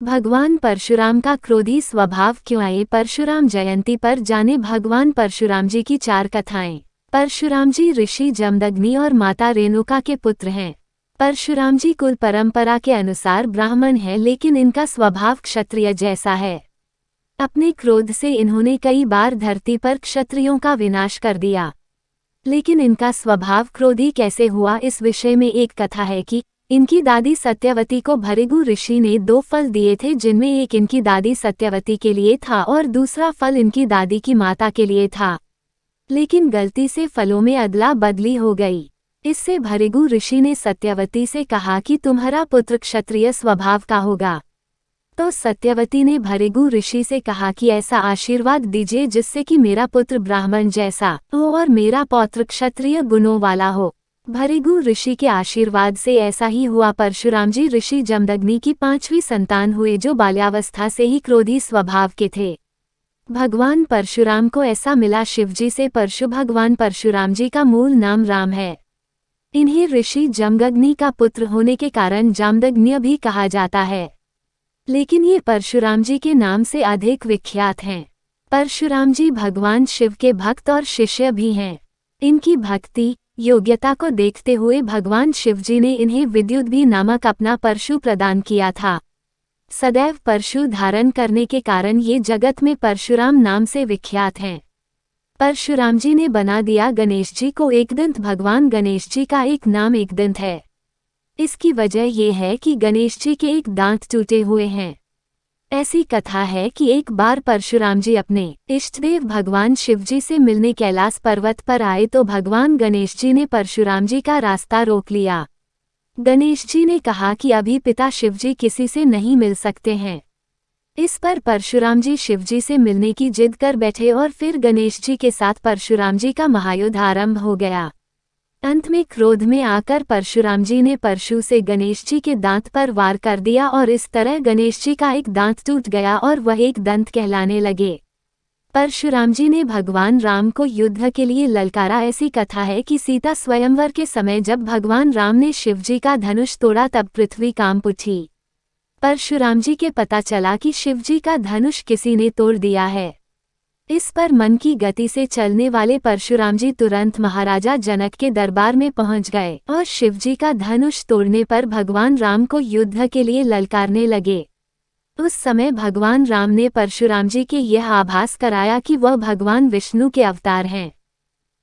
भगवान परशुराम का क्रोधी स्वभाव क्यों आए? परशुराम जयंती पर जाने भगवान परशुराम जी की 4 कथाएं। परशुराम जी ऋषि जमदग्नि और माता रेणुका के पुत्र हैं। परशुराम जी कुल परंपरा के अनुसार ब्राह्मण हैं, लेकिन इनका स्वभाव क्षत्रिय जैसा है। अपने क्रोध से इन्होंने कई बार धरती पर क्षत्रियों का विनाश कर दिया। लेकिन इनका स्वभाव क्रोधी कैसे हुआ, इस विषय में एक कथा है कि इनकी दादी सत्यवती को भृगु ऋषि ने 2 फल दिए थे, जिनमें एक इनकी दादी सत्यवती के लिए था और दूसरा फल इनकी दादी की माता के लिए था। लेकिन गलती से फलों में अदला बदली हो गई। इससे भृगु ऋषि ने सत्यवती से कहा कि तुम्हारा पुत्र क्षत्रिय स्वभाव का होगा। तो सत्यवती ने भृगु ऋषि से कहा कि ऐसा आशीर्वाद दीजिए जिससे कि मेरा पुत्र ब्राह्मण जैसा हो और मेरा पौत्र क्षत्रिय गुणों वाला हो। भृगु ऋषि के आशीर्वाद से ऐसा ही हुआ। परशुराम जी ऋषि जमदग्नि की 5वीं संतान हुए, जो बाल्यावस्था से ही क्रोधी स्वभाव के थे। भगवान परशुराम को ऐसा मिला शिवजी से। भगवान परशुराम जी का मूल नाम राम है। इन्हें ऋषि जमदग्नि का पुत्र होने के कारण जामदग्नि भी कहा जाता है, लेकिन ये परशुराम जी के नाम से अधिक विख्यात हैं। परशुराम जी भगवान शिव के भक्त और शिष्य भी हैं। इनकी भक्ति योग्यता को देखते हुए भगवान शिवजी ने इन्हें विद्युद्भी नामक अपना परशु प्रदान किया था। सदैव परशु धारण करने के कारण ये जगत में परशुराम नाम से विख्यात हैं। परशुराम जी ने बना दिया गणेश जी को एकदंत। भगवान गणेश जी का एक नाम एकदंत है। इसकी वजह यह है कि गणेश जी के एक दांत टूटे हुए हैं। ऐसी कथा है कि एक बार परशुराम जी अपने इष्टदेव भगवान शिवजी से मिलने कैलाश पर्वत पर आए तो भगवान गणेश जी ने परशुराम जी का रास्ता रोक लिया। गणेश जी ने कहा कि अभी पिता शिवजी किसी से नहीं मिल सकते हैं। इस पर परशुराम जी शिवजी से मिलने की जिद कर बैठे और फिर गणेश जी के साथ परशुराम जी का महायुद्ध आरंभ हो गया। अंत में क्रोध में आकर परशुराम जी ने परशु से गणेश जी के दांत पर वार कर दिया और इस तरह गणेश जी का एक दांत टूट गया और वह एक दंत कहलाने लगे। परशुराम जी ने भगवान राम को युद्ध के लिए ललकारा। ऐसी कथा है कि सीता स्वयंवर के समय जब भगवान राम ने शिवजी का धनुष तोड़ा तब पृथ्वी कांप उठी। परशुराम जी के पता चला कि शिवजी का धनुष किसी ने तोड़ दिया है। इस पर मन की गति से चलने वाले परशुराम जी तुरंत महाराजा जनक के दरबार में पहुंच गए और शिवजी का धनुष तोड़ने पर भगवान राम को युद्ध के लिए ललकारने लगे। उस समय भगवान राम ने परशुराम जी के यह आभास कराया कि वह भगवान विष्णु के अवतार हैं।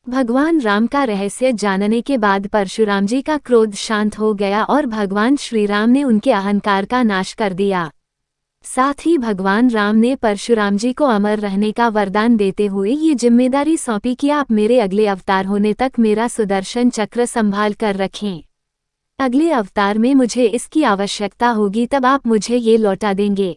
भगवान राम का रहस्य जानने के बाद परशुराम जी का क्रोध शांत हो गया और भगवान श्री राम ने उनके अहंकार का नाश कर दिया। साथ ही भगवान राम ने परशुराम जी को अमर रहने का वरदान देते हुए ये जिम्मेदारी सौंपी कि आप मेरे अगले अवतार होने तक मेरा सुदर्शन चक्र संभाल कर रखें। अगले अवतार में मुझे इसकी आवश्यकता होगी तब आप मुझे ये लौटा देंगे।